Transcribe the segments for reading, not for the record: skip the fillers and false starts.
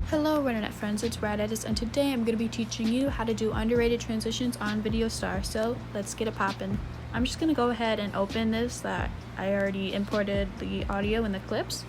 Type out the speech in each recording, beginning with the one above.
Hello internet friends, it's Radedis, and today I'm going to be teaching you how to do underrated transitions on VideoStar, so let's get it poppin'. I'm just going to go ahead and open this that I already imported the audio and the clips.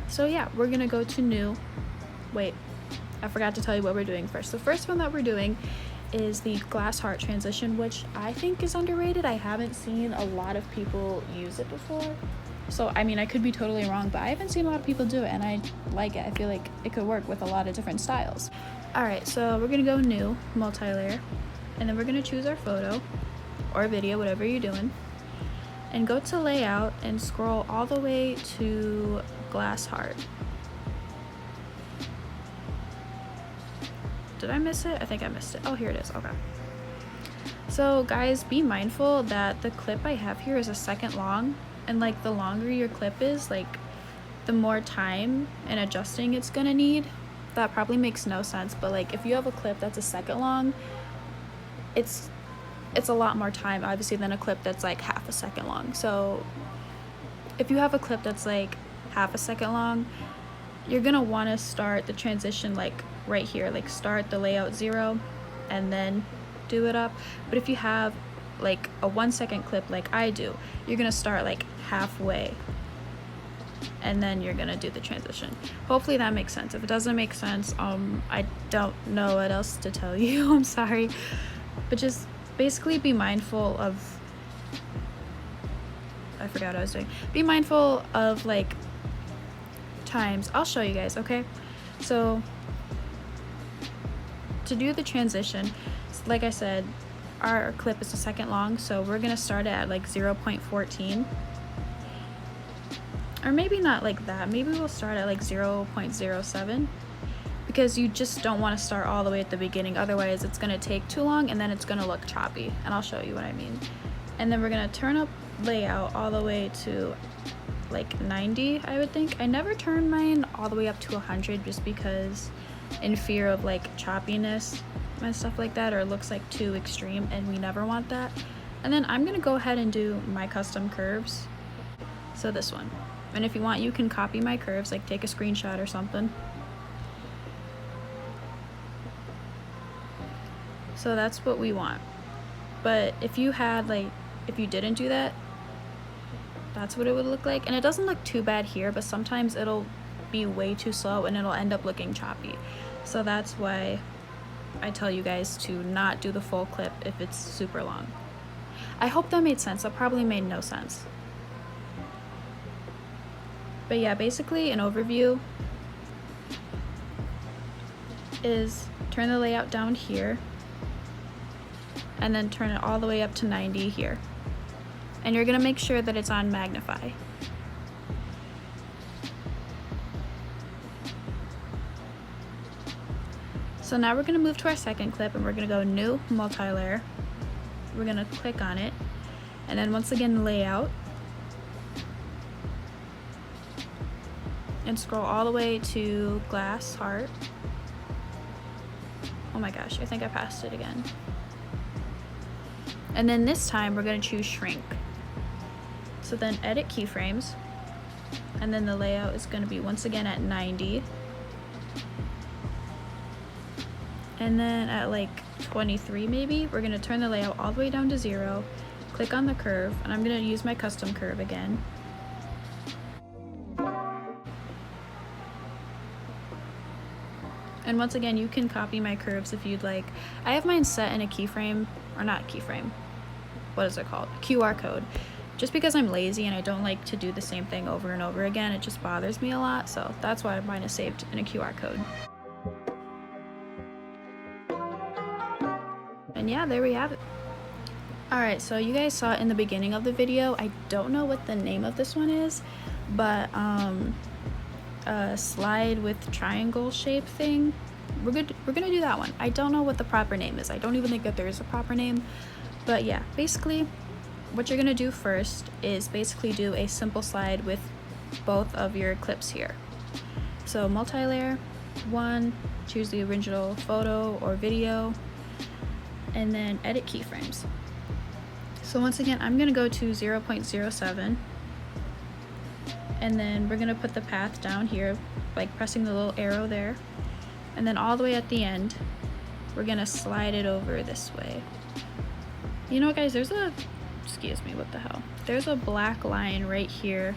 So yeah, we're going to go to new. Wait, I forgot to tell you what we're doing first. The first one that we're doing is the glass heart transition, which I think is underrated. I haven't seen a lot of people use it before. So, I mean, I could be totally wrong, but I haven't seen a lot of people do it, and I like it. I feel like it could work with a lot of different styles. Alright, so we're going to go new, multi-layer, and then we're going to choose our photo, or video, whatever you're doing, and go to layout and scroll all the way to glass heart. Did I miss it? I think I missed it. Oh, here it is. Okay. So, guys, be mindful that the clip I have here is a second long. And like the longer your clip is, like the more time and adjusting it's gonna need. That probably makes no sense, but like if you have a clip that's a second long, it's a lot more time obviously than a clip that's like half a second long. So if you have a clip that's like half a second long, you're gonna want to start the transition like right here, like start the layout 0 and then do it up. But if you have like a 1 second clip like I do, you're gonna start like halfway and then you're gonna do the transition. Hopefully that makes sense. If it doesn't make sense, I don't know what else to tell you. I'm sorry, but just basically be mindful of, I forgot what I was doing. Be mindful of like times. I'll show you guys, okay? So to do the transition, like I said, our clip is a second long, so we're gonna start it at like 0.14, or maybe not like that. Maybe we'll start at like 0.07, because you just don't want to start all the way at the beginning, otherwise it's gonna take too long and then it's gonna look choppy, and I'll show you what I mean. And then we're gonna turn up layout all the way to like 90, I would think. I never turn mine all the way up to 100 just because in fear of like choppiness and stuff like that, or it looks like too extreme, and we never want that. And then I'm gonna go ahead and do my custom curves, so this one. And if you want, you can copy my curves, like take a screenshot or something. So that's what we want. But if you had like, if you didn't do that, that's what it would look like. And it doesn't look too bad here, but sometimes it'll be way too slow and it'll end up looking choppy. So that's why I tell you guys to not do the full clip if it's super long. I hope that made sense. That probably made no sense. But yeah, basically an overview is turn the layout down here and then turn it all the way up to 90 here. And you're gonna make sure that it's on magnify. So now we're gonna move to our second clip, and we're gonna go new, multi-layer. We're gonna click on it, and then once again layout, and scroll all the way to glass heart. Oh my gosh, I think I passed it again. And then this time we're gonna choose shrink. So then edit keyframes, and then the layout is gonna be once again at 90. And then at like 23 maybe, we're gonna turn the layout all the way down to 0, click on the curve, and I'm gonna use my custom curve again. And once again, you can copy my curves if you'd like. I have mine set in a keyframe, or not keyframe, what is it called? QR code. Just because I'm lazy and I don't like to do the same thing over and over again, it just bothers me a lot, so that's why mine is saved in a QR code. And yeah, there we have it. Alright, so you guys saw it in the beginning of the video. I don't know what the name of this one is, but a slide with triangle shape thing. We're gonna do that one. I don't know what the proper name is. I don't even think that there is a proper name. But yeah, basically what you're gonna do first is basically do a simple slide with both of your clips here. So multi-layer 1, choose the original photo or video, and then edit keyframes. So once again, I'm gonna go to 0.07, and then we're gonna put the path down here, like pressing the little arrow there, And then all the way at the end, we're gonna slide it over this way. You know what, guys, excuse me, what the hell? There's a black line right here,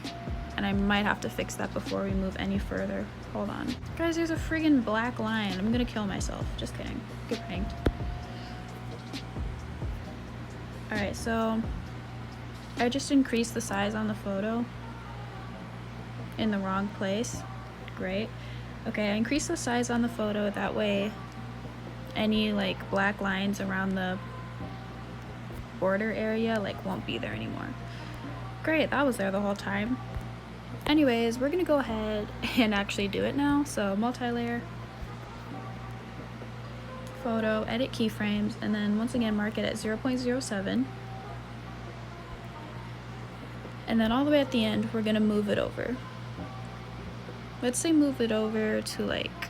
and I might have to fix that before we move any further. Hold on. Guys, there's a friggin' black line. I'm gonna kill myself. Just kidding. Get pranked. Alright, so I just increased the size on the photo in the wrong place. Great. Okay, I increased the size on the photo, that way any like black lines around the border area like won't be there anymore. Great, that was there the whole time. Anyways, we're gonna go ahead and actually do it now. So multi-layer, photo, edit keyframes, and then once again mark it at 0.07. And then all the way at the end, we're gonna move it over. Let's say move it over to like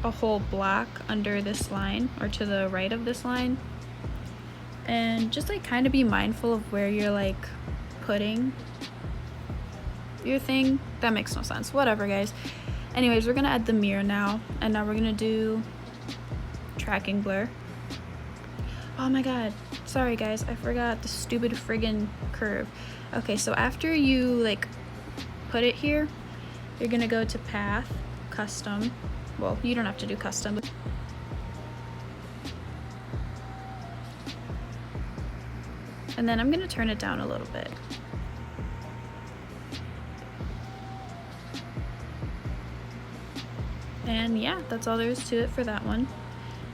a whole block under this line, or to the right of this line. And just like kind of be mindful of where you're like putting your thing. That makes no sense. Whatever, guys. Anyways, we're gonna add the mirror now, and now we're gonna do tracking blur. Oh my god, sorry guys, I forgot the stupid friggin' curve. Okay, so after you like put it here, you're gonna go to path, custom. Well, you don't have to do custom. And then I'm gonna turn it down a little bit. And yeah, that's all there is to it for that one.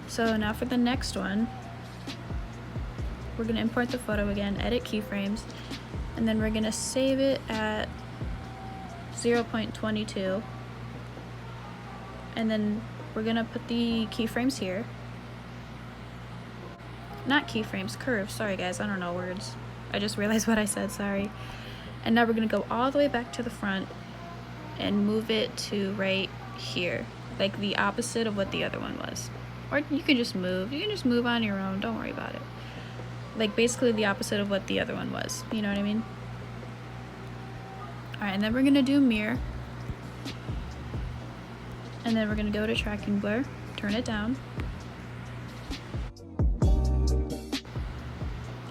So now for the next one, we're gonna import the photo again, edit keyframes, and then we're gonna save it at 0.22. And then we're gonna put the keyframes here. Not keyframes, curves. Sorry guys, I don't know words. I just realized what I said, sorry. And now we're gonna go all the way back to the front and move it to right here. Like the opposite of what the other one was. Or you can just move on your own, don't worry about it. Like basically the opposite of what the other one was, you know what I mean? Alright, and then we're gonna do mirror. And then we're gonna go to tracking blur, turn it down.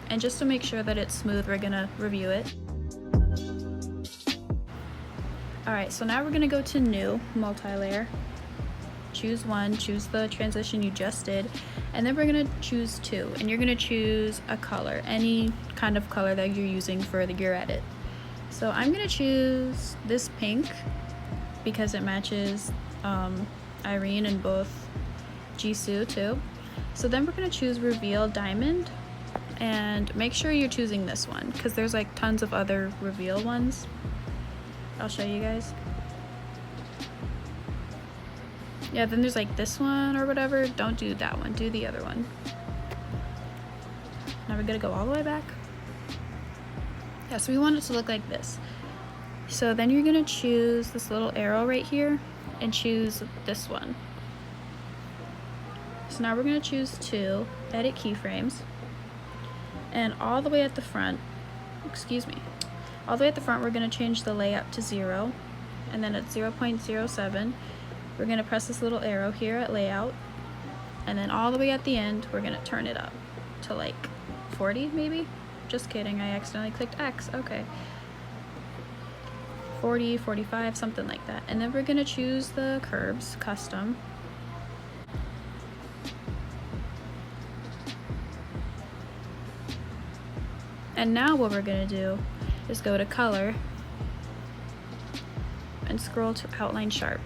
And just to make sure that it's smooth, we're gonna review it. Alright, so now we're gonna go to new, multi-layer. Choose one, choose the transition you just did, and then we're gonna choose two, and you're gonna choose a color, any kind of color that you're using for your edit. So I'm gonna choose this pink because it matches Irene and both Jisoo too. So then we're gonna choose reveal diamond, and make sure you're choosing this one because there's like tons of other reveal ones. I'll show you guys. Yeah, then there's like this one or whatever. Don't do that one, do the other one. Now we're gonna go all the way back. Yeah, so we want it to look like this. So then you're gonna choose this little arrow right here and choose this one. So now we're gonna choose two, edit keyframes, and all the way at the front, all the way at the front we're gonna change the layout to 0, and then at 0.07, we're gonna press this little arrow here at layout, and then all the way at the end, we're gonna turn it up to like 40 maybe? Just kidding, I accidentally clicked X, okay. 40, 45, something like that. And then we're gonna choose the curves, custom. And now what we're gonna do is go to color and scroll to outline sharp.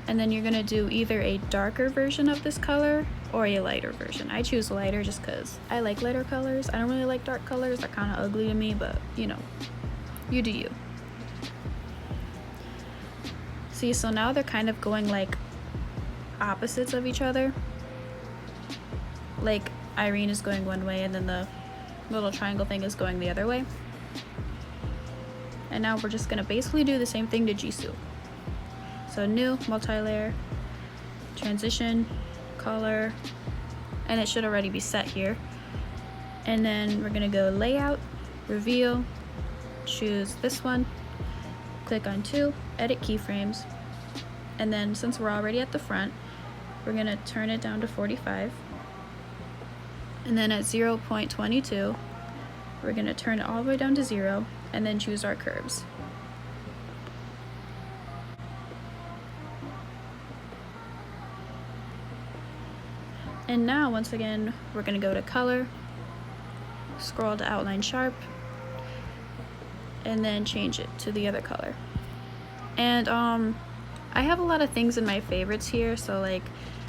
And then you're gonna do either a darker version of this color or a lighter version. I choose lighter just because I like lighter colors. I don't really like dark colors, they're kind of ugly to me, but you know, you do you. See, so now they're kind of going like opposites of each other. Like Irene is going one way and then the little triangle thing is going the other way. And now we're just gonna basically do the same thing to Jisoo. So new, multi-layer, transition, color, and it should already be set here. And then we're gonna go layout, reveal, choose this one, click on two, edit keyframes, And then since we're already at the front, we're going to turn it down to 45. And then at 0.22, we're going to turn it all the way down to 0 and then choose our curves. And now, once again, we're going to go to color, scroll to outline sharp, and then change it to the other color. And I have a lot of things in my favorites here, so like,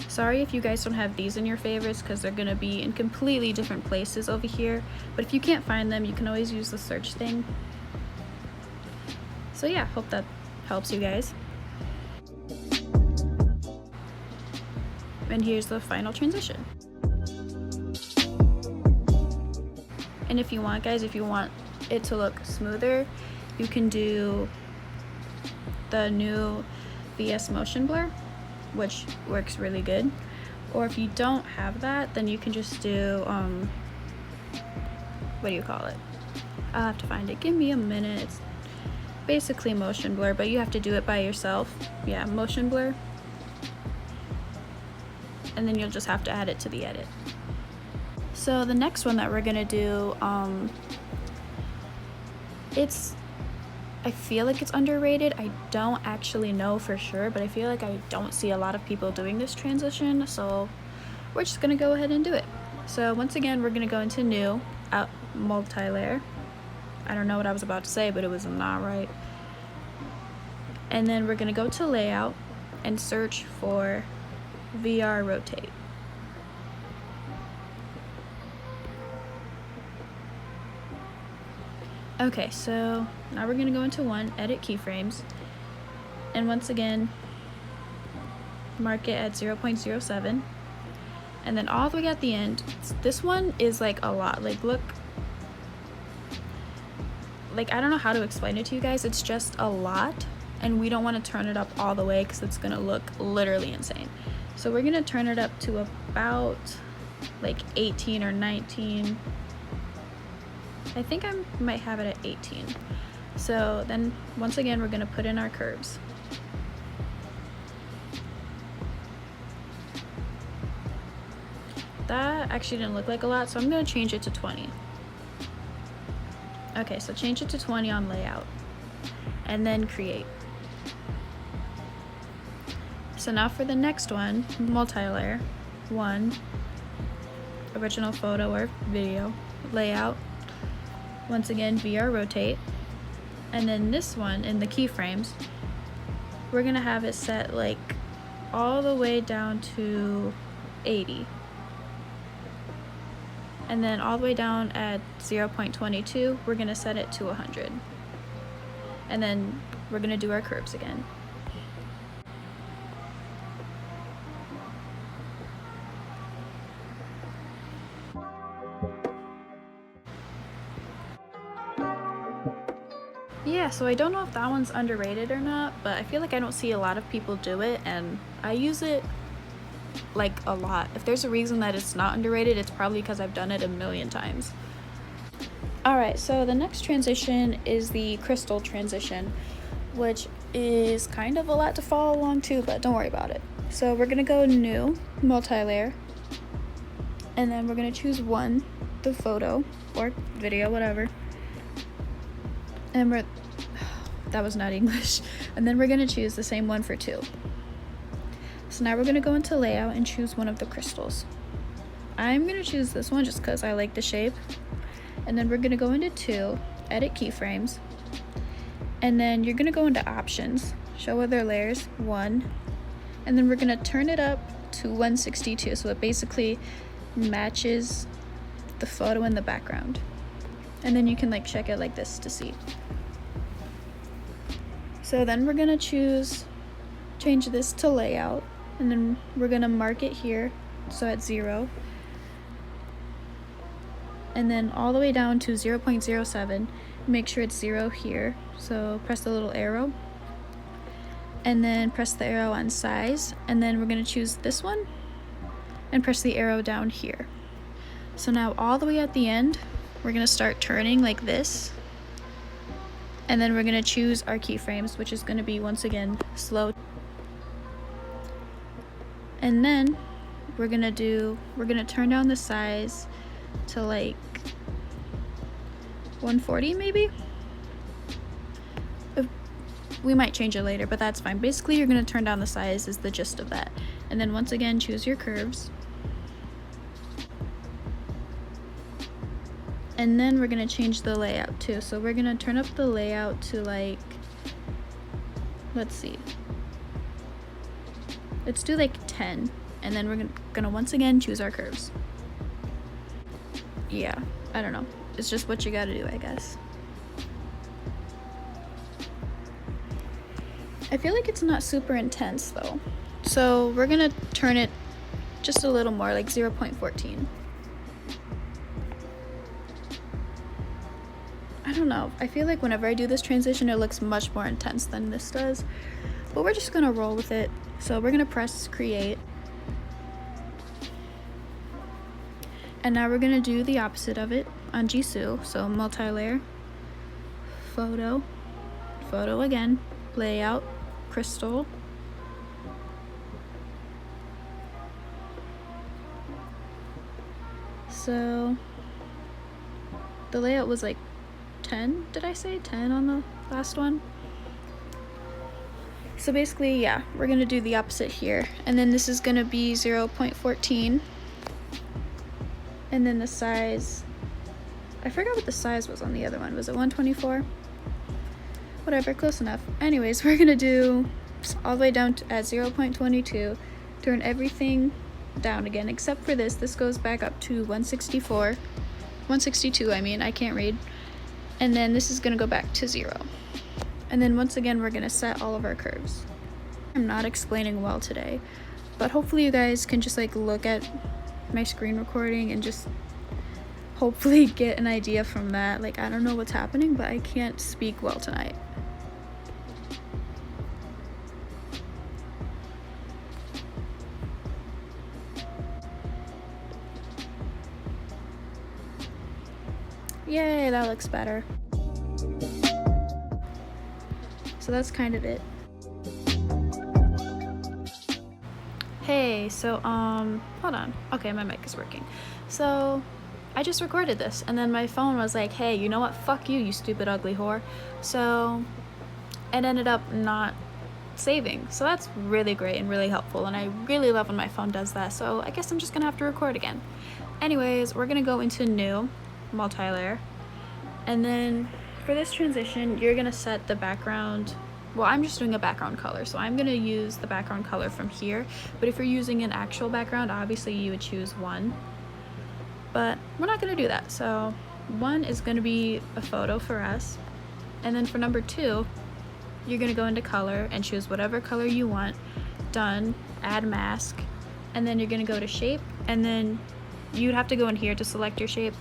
sorry if you guys don't have these in your favorites because they're going to be in completely different places over here. But if you can't find them, you can always use the search thing. So yeah, hope that helps you guys. And here's the final transition. And if you want, guys, if you want it to look smoother, you can do the new VS motion blur, which works really good. Or if you don't have that, then you can just do what do you call it? I'll have to find it. Give me a minute. It's basically motion blur, but you have to do it by yourself. Yeah, motion blur. And then you'll just have to add it to the edit. So the next one that we're gonna do, I feel like it's underrated. I don't actually know for sure, but I feel like I don't see a lot of people doing this transition, so we're just gonna go ahead and do it. So once again, we're gonna go into new, multilayer. I don't know what I was about to say, but it was not right. And then we're gonna go to layout and search for VR rotate. Okay, so now we're gonna go into edit keyframes, and once again mark it at 0.07, and then all the way at the end. This one is like a lot, like look, like I don't know how to explain it to you guys. It's just a lot, and we don't want to turn it up all the way because it's gonna look literally insane. So we're gonna turn it up to about like 18 or 19. I think I might have it at 18. So then once again, we're gonna put in our curves. That actually didn't look like a lot, so I'm gonna change it to 20. Okay, so change it to 20 on layout, and then create. So now for the next one, multilayer, original photo or video, layout, once again VR rotate, and then this one in the keyframes, we're gonna have it set like all the way down to 80, and then all the way down at 0.22 we're gonna set it to 100, and then we're gonna do our curves again. Yeah, so I don't know if that one's underrated or not, but I feel like I don't see a lot of people do it, and I use it like a lot. If there's a reason that it's not underrated, it's probably because I've done it a million times. Alright, so the next transition is the crystal transition, which is kind of a lot to follow along too, but don't worry about it. So we're gonna go new, multi-layer, and then we're gonna choose the photo or video, whatever. And that was not English. And then we're gonna choose the same one for 2. So now we're gonna go into layout and choose one of the crystals. I'm gonna choose this one just because I like the shape. And then we're gonna go into 2, edit keyframes. And then you're gonna go into options, show other layers, 1. And then we're gonna turn it up to 162, so it basically matches the photo in the background. And then you can like check it like this to see. So then we're gonna change this to layout, and then we're gonna mark it here, so at 0. And then all the way down to 0.07, make sure it's 0 here. So press the little arrow, and then press the arrow on size, and then we're gonna choose this one, and press the arrow down here. So now all the way at the end, we're gonna start turning like this, and then we're gonna choose our keyframes, which is gonna be once again slow. And then we're gonna turn down the size to like 140 maybe. We might change it later, but that's fine. Basically, you're gonna turn down the size is the gist of that. And then once again, choose your curves. And then we're gonna change the layout too. So we're gonna turn up the layout to like, let's see. Let's do like 10. And then we're gonna once again choose our curves. Yeah, I don't know. It's just what you gotta do, I guess. I feel like it's not super intense though. So we're gonna turn it just a little more, like 0.14. I don't know. I feel like whenever I do this transition, it looks much more intense than this does. But we're just gonna roll with it. So we're gonna press create. And now we're gonna do the opposite of it on Jisoo. So multi-layer, photo, photo again, layout, crystal. So the layout was like 10, did I say 10 on the last one? So basically, yeah, we're gonna do the opposite here. And then this is gonna be 0.14. And then the size, I forgot what the size was on the other one. Was it 124? Whatever, close enough. Anyways, we're gonna do all the way down to, at 0.22, turn everything down again, except for this. This goes back up to 162, I mean, I can't read. And then this is gonna go back to 0. And then once again, we're gonna set all of our curves. I'm not explaining well today, but hopefully you guys can just like look at my screen recording and just hopefully get an idea from that. Like, I don't know what's happening, but I can't speak well tonight. Yay, that looks better. So that's kind of it. Hey, so hold on. Okay, my mic is working. So I just recorded this and then my phone was like, hey, you know what? Fuck you, you stupid ugly whore. So it ended up not saving. So that's really great and really helpful, and I really love when my phone does that. So I guess I'm just gonna have to record again. Anyways, we're gonna go into new, multi-layer, and then for this transition, you're gonna set the background. Well, I'm just doing a background color, so I'm gonna use the background color from here. But if you're using an actual background, obviously you would choose 1. But we're not gonna do that. So 1 is gonna be a photo for us. And then for number 2, you're gonna go into color and choose whatever color you want. Done, add mask. And then you're gonna go to shape, and then you'd have to go in here to select your shape.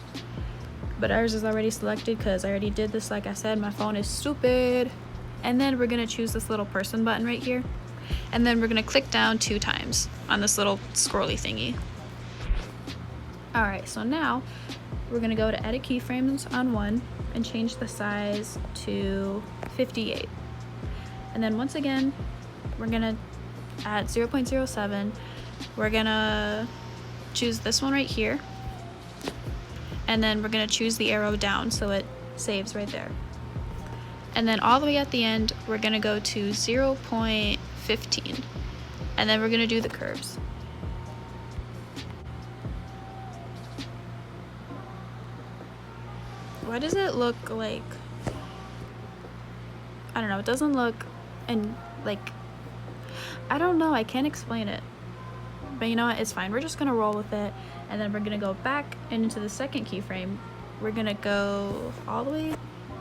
But ours is already selected because I already did this. Like I said, my phone is stupid. And then we're gonna choose this little person button right here. And then we're gonna click down 2 times on this little scrolly thingy. All right, so now we're gonna go to edit keyframes on 1 and change the size to 58. And then once again, we're gonna add 0.07. We're gonna choose this one right here. And then we're gonna choose the arrow down so it saves right there. And then all the way at the end, we're gonna go to 0.15. And then we're gonna do the curves. Why does it look like, I don't know, it doesn't look, and like, I don't know, I can't explain it. But you know what, it's fine. We're just gonna roll with it. And then we're gonna go back and into the second keyframe. We're gonna go all the way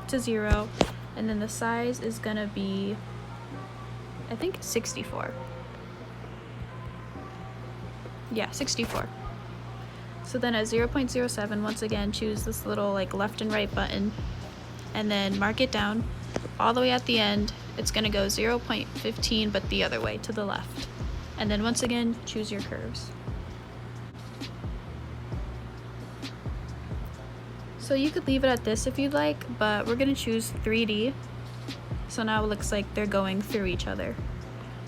to 0. And then the size is gonna be, I think 64. Yeah, 64. So then at 0.07, once again, choose this little like left and right button and then mark it down. All the way at the end, it's gonna go 0.15, but the other way to the left. And then once again, choose your curves. So you could leave it at this if you'd like, but we're gonna choose 3D. So now it looks like they're going through each other.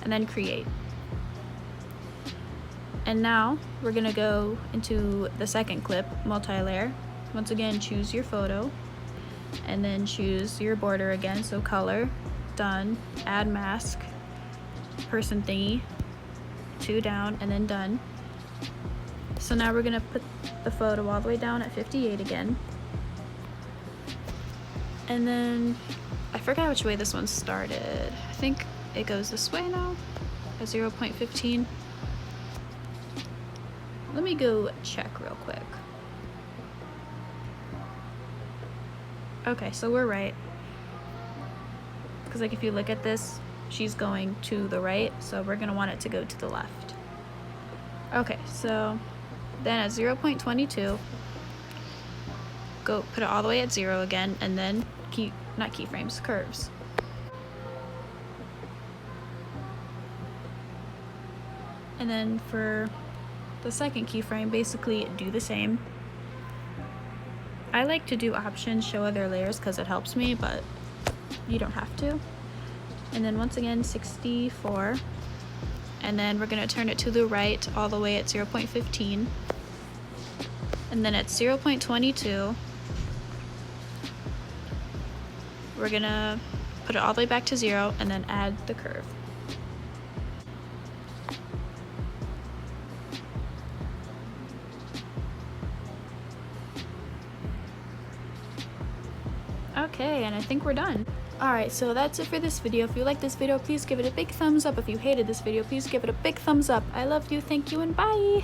And then create. And now we're gonna go into the second clip, multi-layer. Once again, choose your photo and then choose your border again, so color, done, add mask, person thingy, 2 down, and then done. So now we're gonna put the photo all the way down at 58 again. And then, I forgot which way this one started. I think it goes this way now, at 0.15. Let me go check real quick. Okay, so we're right. Because like if you look at this, she's going to the right, so we're gonna want it to go to the left. Okay, so then at 0.22, go put it all the way at 0 again, and then not keyframes, curves. And then for the second keyframe, basically do the same. I like to do options, show other layers, because it helps me, but you don't have to. And then once again, 64. And then we're gonna turn it to the right all the way at 0.15. And then at 0.22, we're gonna put it all the way back to 0 and then add the curve. Okay, and I think we're done. Alright, so that's it for this video. If you liked this video, please give it a big thumbs up. If you hated this video, please give it a big thumbs up. I love you, thank you, and bye!